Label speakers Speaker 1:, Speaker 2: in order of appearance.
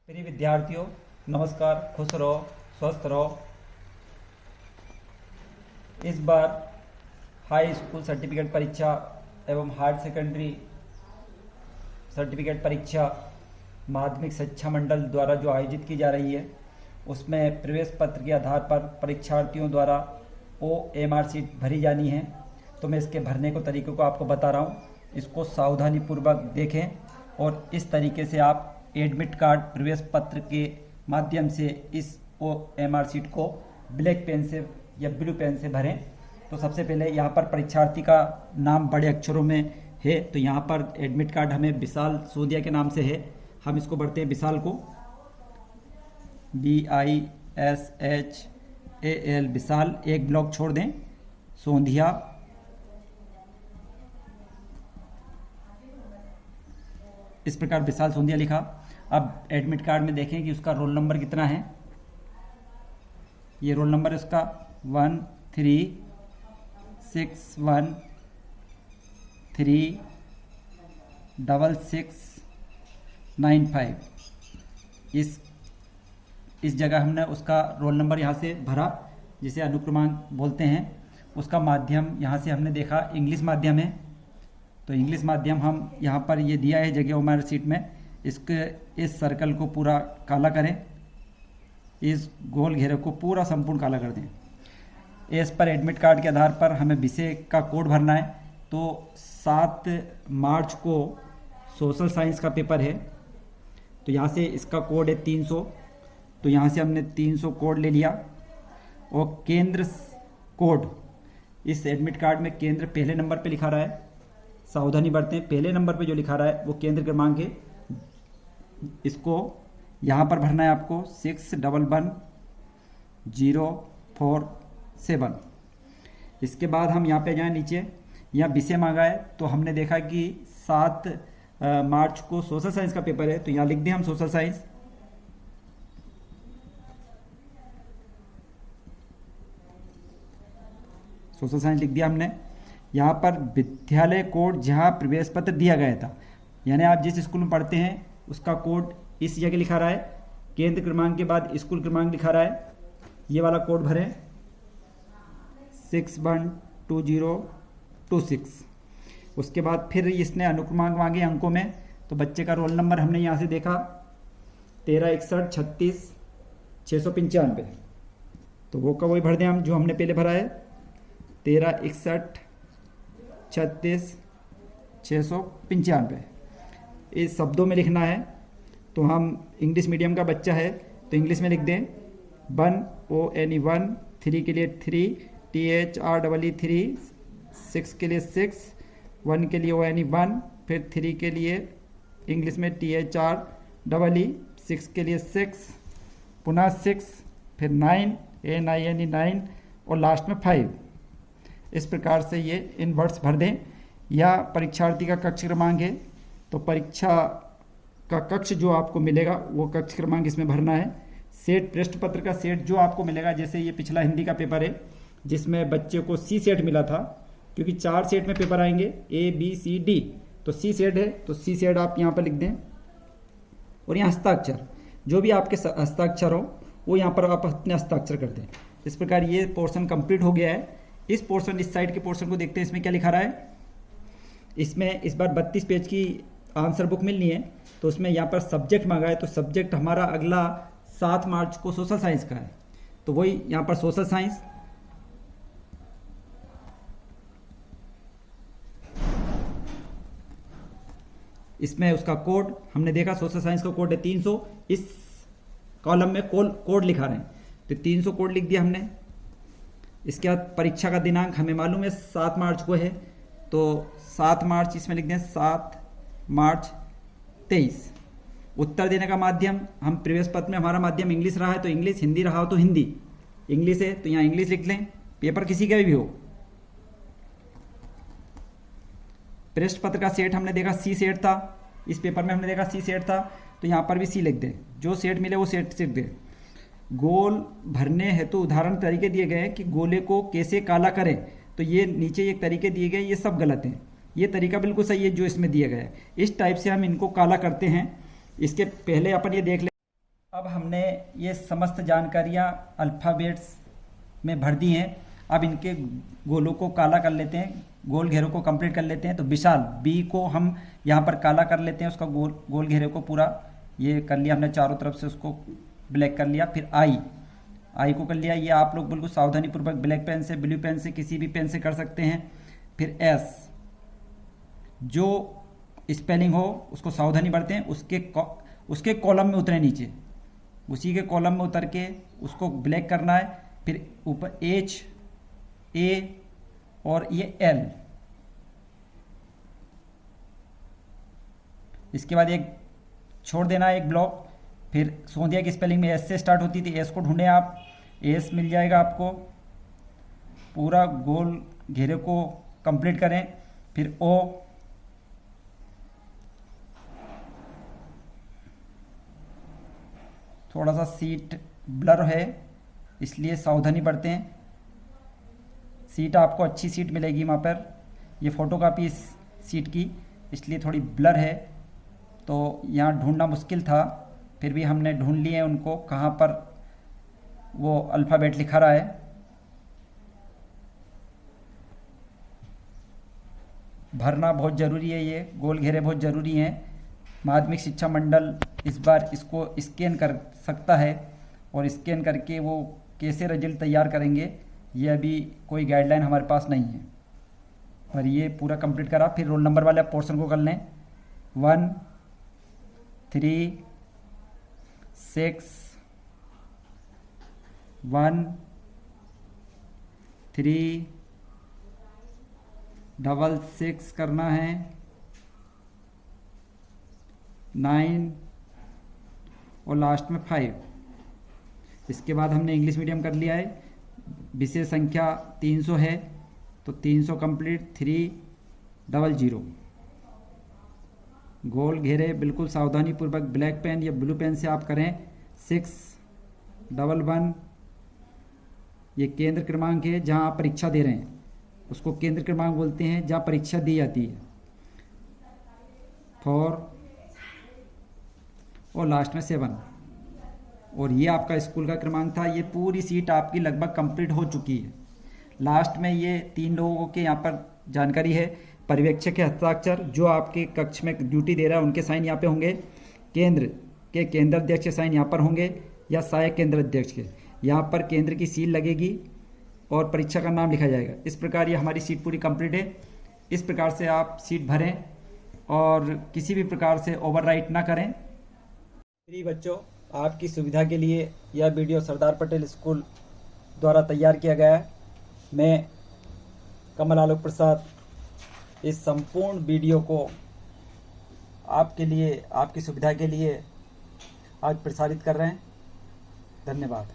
Speaker 1: प्रिय विद्यार्थियों, नमस्कार। खुश रहो, स्वस्थ रहो। इस बार हाई स्कूल सर्टिफिकेट परीक्षा एवं हायर सेकेंडरी सर्टिफिकेट परीक्षा माध्यमिक शिक्षा मंडल द्वारा जो आयोजित की जा रही है, उसमें प्रवेश पत्र के आधार पर परीक्षार्थियों द्वारा OMR सीट भरी जानी है। तो मैं इसके भरने को तरीके को आपको बता रहा हूँ, इसको सावधानीपूर्वक देखें और इस तरीके से आप एडमिट कार्ड प्रवेश पत्र के माध्यम से इस OMR सीट को ब्लैक पेन से या ब्लू पेन से भरें। तो सबसे पहले यहाँ पर परीक्षार्थी का नाम बड़े अक्षरों में है, तो यहाँ पर एडमिट कार्ड हमें विशाल सोदिया के नाम से है। हम इसको भरते हैं विशाल को, BISHAL विशाल, एक ब्लॉक छोड़ दें, सोंधिया। इस प्रकार विशाल सोंधिया लिखा। अब एडमिट कार्ड में देखें कि उसका रोल नंबर कितना है। ये रोल नंबर उसका 13613695। इस जगह हमने उसका रोल नंबर यहाँ से भरा, जिसे अनुक्रमांक बोलते हैं। उसका माध्यम यहाँ से हमने देखा इंग्लिश माध्यम है, तो इंग्लिश माध्यम हम यहाँ पर ये दिया है जगह OMR सीट में। इस सर्कल को पूरा काला करें, इस गोल घेरे को पूरा संपूर्ण काला कर दें। इस पर एडमिट कार्ड के आधार पर हमें विषय का कोड भरना है। तो 7 मार्च को सोशल साइंस का पेपर है, तो यहाँ से इसका कोड है 300। तो यहाँ से हमने 300 कोड ले लिया। और केंद्र कोड, इस एडमिट कार्ड में केंद्र पहले नंबर पे लिखा रहा है, सावधानी बरतें। पहले नंबर पे जो लिखा रहा है वो केंद्र क्रमांक है, इसको यहाँ पर भरना है आपको 611047। इसके बाद हम यहाँ पे जाएं नीचे, यहाँ विषय मांगा है, तो हमने देखा कि 7 मार्च को सोशल साइंस का पेपर है, तो यहाँ लिख दें हम सोशल साइंस। सोशल साइंस लिख दिया हमने। यहाँ पर विद्यालय कोड जहाँ प्रवेश पत्र दिया गया था, यानी आप जिस स्कूल में पढ़ते हैं उसका कोड इस जगह लिखा रहा है, केंद्र क्रमांक के बाद स्कूल क्रमांक लिखा रहा है, ये वाला कोड भरें 612026। उसके बाद फिर इसने अनुक्रमांक मांगे अंकों में, तो बच्चे का रोल नंबर हमने यहाँ से देखा 13613696, तो वो का वही भर दें हम जो हमने पहले भरा है 1361369695। इस शब्दों में लिखना है। तो हम इंग्लिश मीडियम का बच्चा है, तो इंग्लिश में लिख दें 1 ONE 1, 3 के लिए 3, THREE 6 के लिए 6, 1 के लिए ONE 1, फिर 3 के लिए इंग्लिश में THREE 6 के लिए 6, पुनः 6, फिर 9 NINE 9 और लास्ट में 5। इस प्रकार से ये इन वर्ड्स भर दें। या परीक्षार्थी का कक्ष क्रमांक है, तो परीक्षा का कक्ष जो आपको मिलेगा वो कक्ष क्रमांक इसमें भरना है। सेट, पृष्ठ पत्र का सेट जो आपको मिलेगा, जैसे ये पिछला हिंदी का पेपर है जिसमें बच्चे को C सेट मिला था, क्योंकि 4 सेट में पेपर आएंगे ABCD, तो C सेट है, तो C सेट आप यहाँ पर लिख दें। और यहाँ हस्ताक्षर, जो भी आपके हस्ताक्षर हो वो यहाँ पर आप अपने हस्ताक्षर कर दें। इस प्रकार ये पोर्शन कंप्लीट हो गया है। इस पोर्शन, इस साइड के पोर्शन को देखते हैं, इसमें क्या लिखा रहा है। इसमें इस बार 32 पेज की आंसर बुक मिलनी है, तो उसमें यहाँ पर सब्जेक्ट मांगा है, तो सब्जेक्ट हमारा अगला 7 मार्च को सोशल साइंस का है, तो वही यहाँ पर सोशल साइंस। इसमें उसका कोड हमने देखा, सोशल साइंस का कोड है 300। इस कॉलम में कोड लिखा रहे हैं, तो 300 कोड लिख दिया हमने। इसके बाद परीक्षा का दिनांक हमें मालूम है 7 मार्च को है, तो 7 मार्च इसमें लिख दें 7 मार्च 23। उत्तर देने का माध्यम, हम प्रवेश पत्र में हमारा माध्यम इंग्लिश रहा है तो इंग्लिश, हिंदी रहा हो तो हिंदी। इंग्लिश है तो यहाँ इंग्लिश लिख लें, पेपर किसी का भी हो। पृष्ठ पत्र का सेट हमने देखा C सेट था, इस पेपर में हमने देखा C सेट था, तो यहाँ पर भी C लिख दें। जो सेट मिले वो सेट लिख दें। गोल भरने हेतु उदाहरण तरीके दिए गए हैं कि गोले को कैसे काला करें, तो ये नीचे एक तरीके दिए गए, ये सब गलत हैं। ये तरीका बिल्कुल सही है जो इसमें दिया गया है। इस टाइप से हम इनको काला करते हैं। इसके पहले अपन ये देख लें। अब हमने ये समस्त जानकारियाँ अल्फ़ाबेट्स में भर दी हैं। अब इनके गोलों को काला कर लेते हैं, गोल घेरों को कंप्लीट कर लेते हैं। तो विशाल बी को हम यहाँ पर काला कर लेते हैं, उसका गोल घेरे को पूरा ये कर लिया हमने, चारों तरफ से उसको ब्लैक कर लिया। फिर आई को कर लिया। ये आप लोग बिल्कुल सावधानीपूर्वक ब्लैक पेन से, ब्लू पेन से, किसी भी पेन से कर सकते हैं। फिर एस, जो स्पेलिंग हो उसको सावधानी बरतें, उसके कॉलम में उतरे नीचे, उसी के कॉलम में उतर के उसको ब्लैक करना है। फिर ऊपर एच, ए और ये एल। इसके बाद एक छोड़ देना है एक ब्लॉक। फिर सोंधिया की स्पेलिंग में एस से स्टार्ट होती थी, एस को ढूंढें आप, एस मिल जाएगा आपको। पूरा गोल घेरे को कंप्लीट करें। फिर ओ, थोड़ा सा सीट ब्लर है इसलिए सावधानी बरतें। सीट आपको अच्छी सीट मिलेगी वहाँ पर, ये फ़ोटोकॉपी इस सीट की इसलिए थोड़ी ब्लर है, तो यहाँ ढूंढना मुश्किल था। फिर भी हमने ढूंढ लिए उनको, कहाँ पर वो अल्फ़ाबेट लिखा रहा है। भरना बहुत ज़रूरी है, ये गोल घेरे बहुत ज़रूरी हैं। माध्यमिक शिक्षा मंडल इस बार इसको स्कैन कर सकता है, और स्कैन करके वो कैसे रिजल्ट तैयार करेंगे ये अभी कोई गाइडलाइन हमारे पास नहीं है। और ये पूरा कंप्लीट करा। फिर रोल नंबर वाले पोर्शन को कर लें। 1 3 6 1 3 6 करना है, 9 और लास्ट में 5। इसके बाद हमने इंग्लिश मीडियम कर लिया है। विषय संख्या 300 है तो 300 कंप्लीट, 300। गोल घेरे बिल्कुल सावधानीपूर्वक ब्लैक पेन या ब्लू पेन से आप करें। 611, ये केंद्र क्रमांक है जहां आप परीक्षा दे रहे हैं, उसको केंद्र क्रमांक बोलते हैं जहां परीक्षा दी जाती है। 4 और लास्ट में 7। और ये आपका स्कूल का क्रमांक था। ये पूरी सीट आपकी लगभग कंप्लीट हो चुकी है। लास्ट में ये 3 लोगों के यहाँ पर जानकारी है। पर्यवेक्षक के हस्ताक्षर, जो आपके कक्ष में ड्यूटी दे रहा है उनके साइन यहाँ पे होंगे। केंद्र के केंद्र अध्यक्ष के साइन यहाँ पर होंगे, या सहायक केंद्र अध्यक्ष के। यहाँ पर केंद्र की सील लगेगी और परीक्षा का नाम लिखा जाएगा। इस प्रकार ये हमारी सीट पूरी कंप्लीट है। इस प्रकार से आप सीट भरें और किसी भी प्रकार से ओवरराइट ना करें। प्रिय बच्चों, आपकी सुविधा के लिए यह वीडियो सरदार पटेल स्कूल द्वारा तैयार किया गया है। मैं कमल आलोक प्रसाद इस संपूर्ण वीडियो को आपके लिए, आपकी सुविधा के लिए आज प्रसारित कर रहे हैं। धन्यवाद।